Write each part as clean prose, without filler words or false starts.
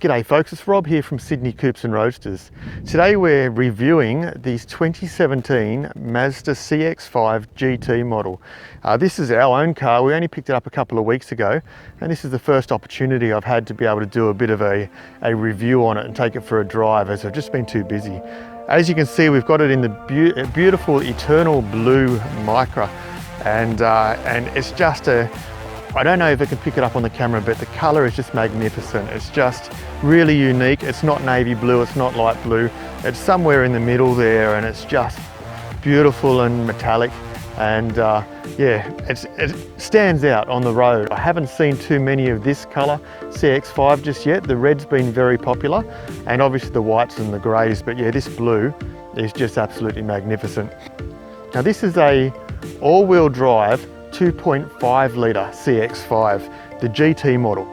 G'day folks, it's Rob here from Sydney Coupes and Roadsters. Today we're reviewing the 2017 Mazda CX-5 GT model. This is our own car. We only picked it up a couple of weeks ago, and this is the first opportunity I've had to be able to do a bit of a review on it and take it for a drive, as I've just been too busy. As you can see, we've got it in the beautiful eternal blue Micra, and it's just I don't know if I can pick it up on the camera, but the color is just magnificent. It's just really unique. It's not navy blue, it's not light blue. It's somewhere in the middle there, and it's just beautiful and metallic. And yeah, it stands out on the road. I haven't seen too many of this color CX-5 just yet. The red's been very popular, and obviously the whites and the grays, but yeah, this blue is just absolutely magnificent. Now this is a all-wheel drive 2.5 litre CX-5, the GT model.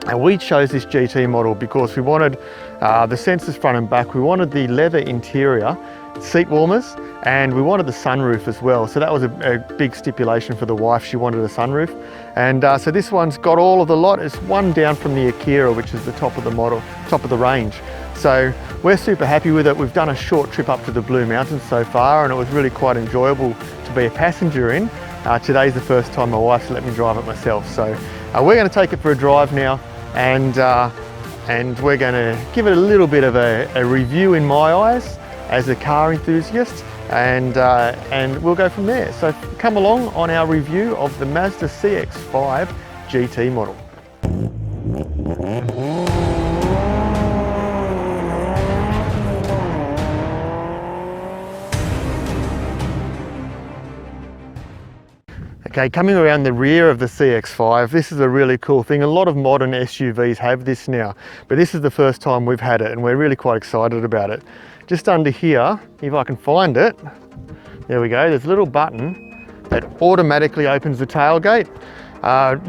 And we chose this GT model because we wanted the sensors front and back, we wanted the leather interior seat warmers, and we wanted the sunroof as well. So that was a big stipulation for the wife. She wanted a sunroof. And so this one's got all of the lot. It's one down from the Akira, which is the top of the model, top of the range. So we're super happy with it. We've done a short trip up to the Blue Mountains so far, and it was really quite enjoyable to be a passenger in. Today's the first time my wife's let me drive it myself. So we're going to take it for a drive now, and we're going to give it a little bit of a review in my eyes as a car enthusiast, and we'll go from there. So come along on our review of the Mazda CX-5 GT model. Okay, coming around the rear of the CX-5, this is a really cool thing. A lot of modern SUVs have this now, but this is the first time we've had it, and we're really quite excited about it. Just under here, if I can find it, there we go, there's a little button that automatically opens the tailgate.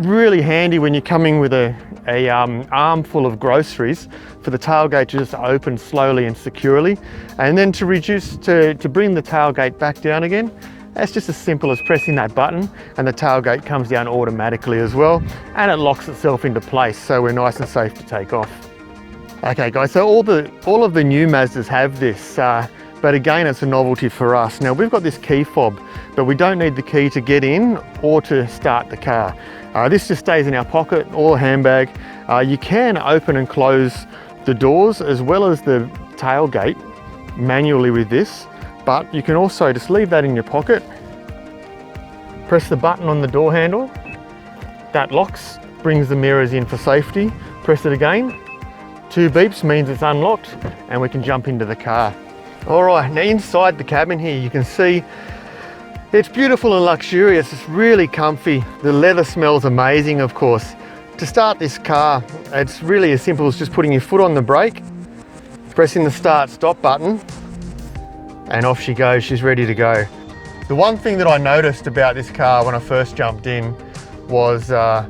Really handy when you're coming with a armful of groceries for the tailgate to just open slowly and securely. And then to bring the tailgate back down again, it's just as simple as pressing that button, and the tailgate comes down automatically as well, and it locks itself into place, so we're nice and safe to take off. Okay guys, so all of the new Mazdas have this, but again, it's a novelty for us. Now we've got this key fob, but we don't need the key to get in or to start the car. This just stays in our pocket or handbag. You can open and close the doors as well as the tailgate manually with this. But you can also just leave that in your pocket, press the button on the door handle, that locks, brings the mirrors in for safety, press it again, 2 beeps means it's unlocked, and we can jump into the car. All right, now inside the cabin here, you can see it's beautiful and luxurious. It's really comfy. The leather smells amazing, of course. To start this car, it's really as simple as just putting your foot on the brake, pressing the start-stop button, and off she goes, she's ready to go. The one thing that I noticed about this car when I first jumped in was the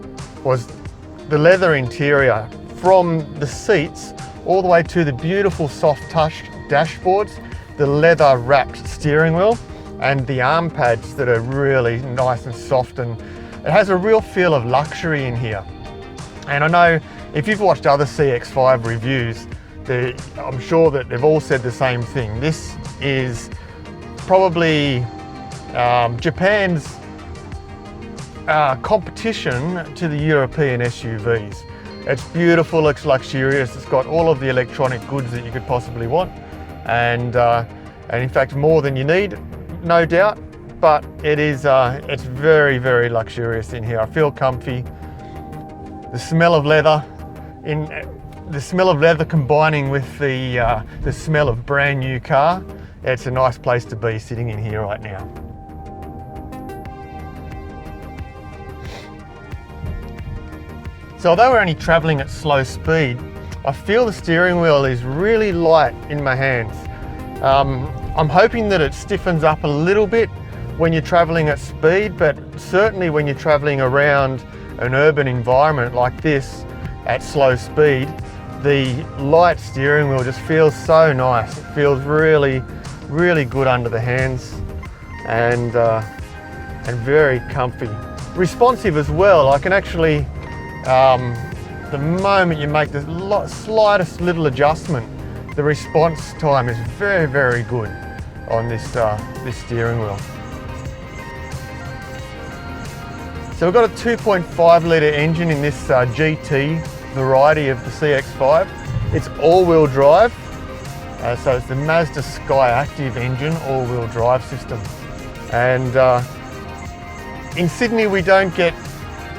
leather interior, from the seats all the way to the beautiful soft touch dashboards, the leather wrapped steering wheel, and the arm pads that are really nice and soft, and it has a real feel of luxury in here. And I know if you've watched other CX-5 reviews, I'm sure that they've all said the same thing. This is probably Japan's competition to the European SUVs. It's beautiful, it's luxurious, it's got all of the electronic goods that you could possibly want, and in fact more than you need, no doubt. But it's very, very luxurious in here. I feel comfy. The smell of leather combining with the smell of brand new car, it's a nice place to be sitting in here right now. So although we're only traveling at slow speed, I feel the steering wheel is really light in my hands. I'm hoping that it stiffens up a little bit when you're traveling at speed, but certainly when you're traveling around an urban environment like this at slow speed, the light steering wheel just feels so nice. It feels really, really good under the hands, and very comfy. Responsive as well. I can actually the moment you make the slightest little adjustment, the response time is very, very good on this steering wheel. So we've got a 2.5 litre engine in this GT variety of the CX-5. It's all-wheel drive, so it's the Mazda Skyactiv engine all-wheel drive system. And in Sydney we don't get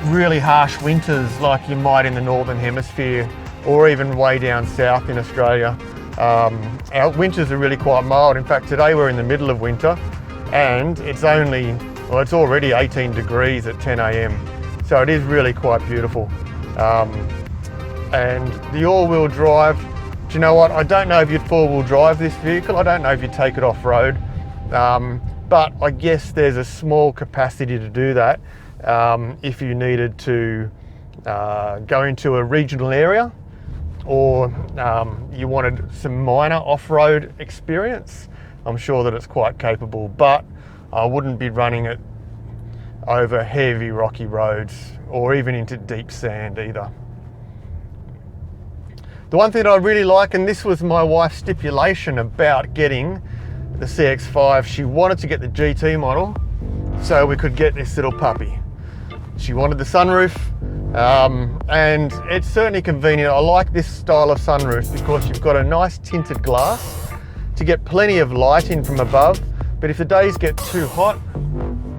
really harsh winters like you might in the Northern Hemisphere or even way down south in Australia. Our winters are really quite mild. In fact, today we're in the middle of winter and it's already 18 degrees at 10 AM. So it is really quite beautiful. And the all-wheel drive, do you know what? I don't know if you'd four-wheel drive this vehicle. I don't know if you'd take it off-road. But I guess there's a small capacity to do that if you needed to go into a regional area or you wanted some minor off-road experience. I'm sure that it's quite capable, but I wouldn't be running it over heavy rocky roads or even into deep sand either. The one thing that I really like, and this was my wife's stipulation about getting the CX-5, she wanted to get the GT model so we could get this little puppy. She wanted the sunroof, and it's certainly convenient. I like this style of sunroof because you've got a nice tinted glass to get plenty of light in from above, but if the days get too hot,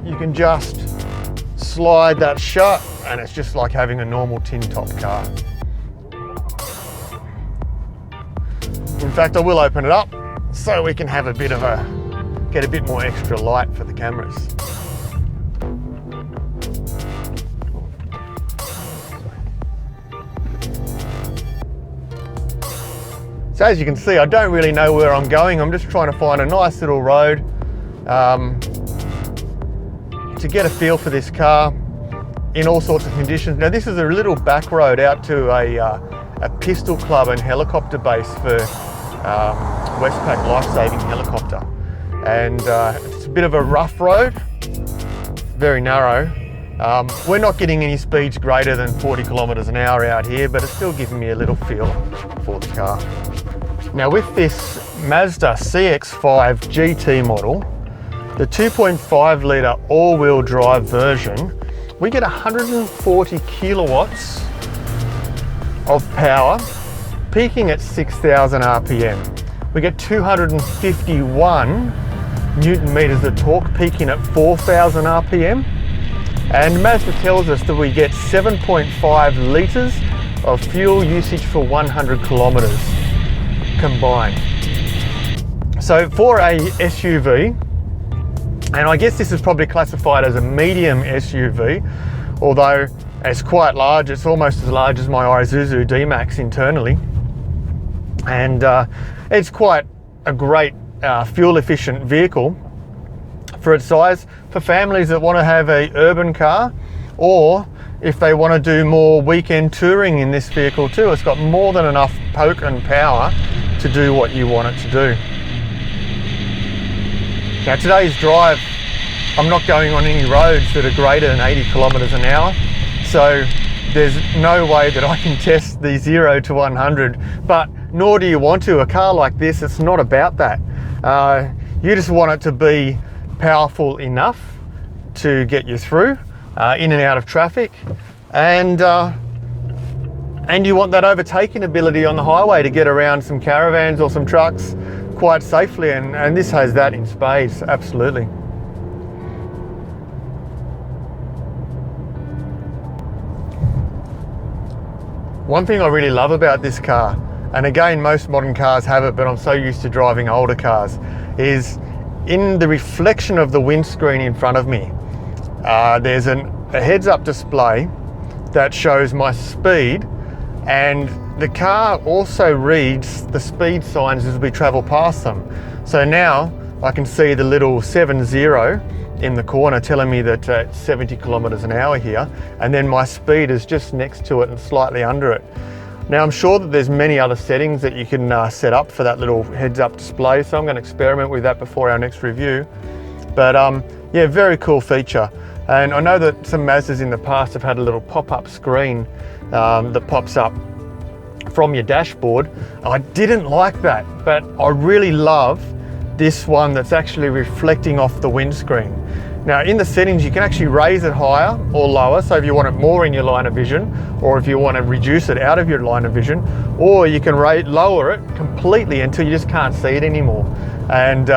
you can just slide that shut and it's just like having a normal tin top car. In fact, I will open it up so we can have get a bit more extra light for the cameras. So as you can see, I don't really know where I'm going. I'm just trying to find a nice little road to get a feel for this car in all sorts of conditions. Now this is a little back road out to a pistol club and helicopter base for Westpac Life-Saving Helicopter. And it's a bit of a rough road, very narrow. We're not getting any speeds greater than 40 kilometers an hour out here, but it's still giving me a little feel for the car. Now with this Mazda CX-5 GT model, the 2.5 litre all-wheel drive version, we get 140 kilowatts of power, peaking at 6,000 RPM. We get 251 Newton meters of torque, peaking at 4,000 RPM. And Mazda tells us that we get 7.5 litres of fuel usage for 100 kilometres combined. So for a SUV, and I guess this is probably classified as a medium SUV, although it's quite large. It's almost as large as my Isuzu D-Max internally. And it's quite a great fuel efficient vehicle for its size, for families that want to have a urban car, or if they want to do more weekend touring in this vehicle too. It's got more than enough poke and power to do what you want it to do. Now today's drive, I'm not going on any roads that are greater than 80 kilometers an hour, so there's no way that I can test the 0 to 100, but nor do you want to. A car like this, it's not about that. You just want it to be powerful enough to get you through in and out of traffic, and you want that overtaking ability on the highway to get around some caravans or some trucks quite safely, and this has that in spades, absolutely. One thing I really love about this car, and again most modern cars have it, but I'm so used to driving older cars, is in the reflection of the windscreen in front of me, there's a heads-up display that shows my speed, and the car also reads the speed signs as we travel past them. So now I can see the little 70 in the corner telling me that it's 70 kilometers an hour here, and then my speed is just next to it and slightly under it. Now I'm sure that there's many other settings that you can set up for that little heads-up display, so I'm going to experiment with that before our next review. But yeah, very cool feature. And I know that some Mazdas in the past have had a little pop-up screen that pops up from your dashboard. I didn't like that, but I really love this one that's actually reflecting off the windscreen. Now in the settings, you can actually raise it higher or lower. So if you want it more in your line of vision, or if you want to reduce it out of your line of vision, or you can lower it completely until you just can't see it anymore. And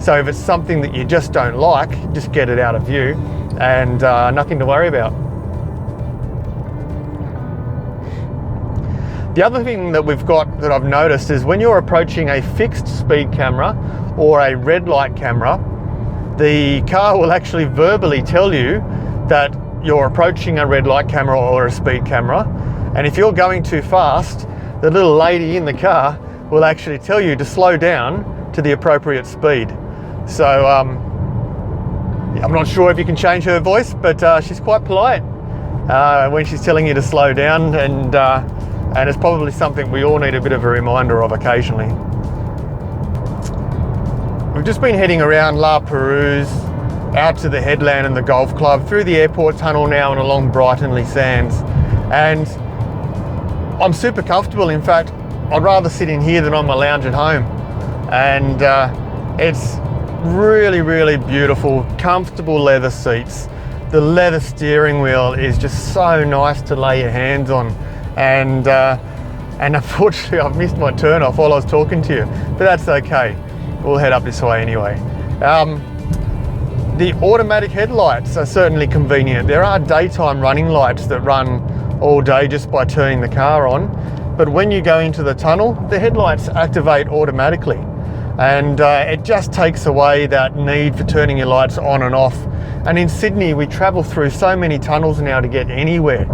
so if it's something that you just don't like, just get it out of view and nothing to worry about. The other thing that we've got that I've noticed is when you're approaching a fixed speed camera or a red light camera, the car will actually verbally tell you that you're approaching a red light camera or a speed camera. And if you're going too fast, the little lady in the car will actually tell you to slow down to the appropriate speed. So I'm not sure if you can change her voice, but she's quite polite when she's telling you to slow down, and it's probably something we all need a bit of a reminder of occasionally. We've just been heading around La Perouse, out to the headland and the golf club, through the airport tunnel now and along Brightonley Sands. And I'm super comfortable. In fact, I'd rather sit in here than on my lounge at home. And it's really, really beautiful, comfortable leather seats. The leather steering wheel is just so nice to lay your hands on. And unfortunately, I've missed my turn off while I was talking to you, but that's okay. We'll head up this way anyway. The automatic headlights are certainly convenient. There are daytime running lights that run all day just by turning the car on, but when you go into the tunnel, the headlights activate automatically. And it just takes away that need for turning your lights on and off. And in Sydney, we travel through so many tunnels now to get anywhere.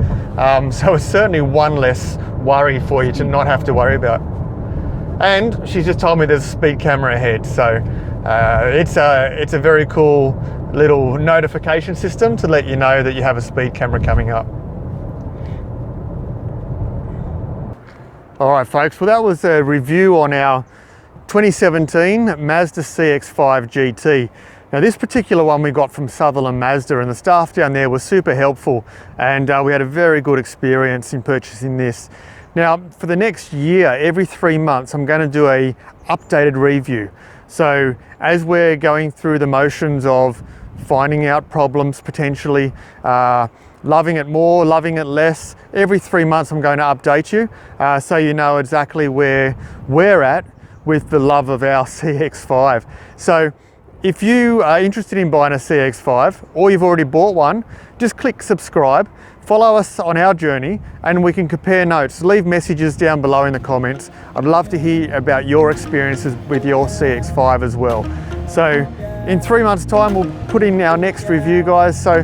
So it's certainly one less worry for you to not have to worry about. And she's just told me there's a speed camera ahead. So it's a very cool little notification system to let you know that you have a speed camera coming up. All right, folks, well, that was a review on our 2017 Mazda CX-5 GT. Now this particular one we got from Sutherland Mazda, and the staff down there was super helpful, and we had a very good experience in purchasing this. Now for the next year, every 3 months, I'm going to do a updated review. So as we're going through the motions of finding out problems potentially, loving it more, loving it less, every 3 months I'm going to update you so you know exactly where we're at with the love of our CX-5. So if you are interested in buying a CX-5 or you've already bought one, just click subscribe, follow us on our journey, and we can compare notes. Leave messages down below in the comments. I'd love to hear about your experiences with your CX-5 as well. So in 3 months' time, we'll put in our next review, guys. So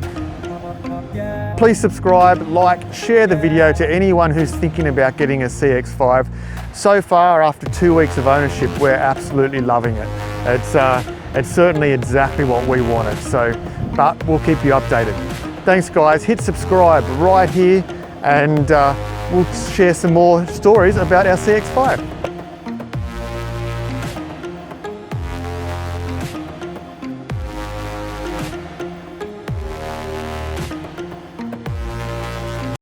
please subscribe, like, share the video to anyone who's thinking about getting a CX-5. So far, after 2 weeks of ownership, we're absolutely loving it. It's certainly exactly what we wanted. So, but we'll keep you updated. Thanks, guys. Hit subscribe right here, and we'll share some more stories about our CX-5.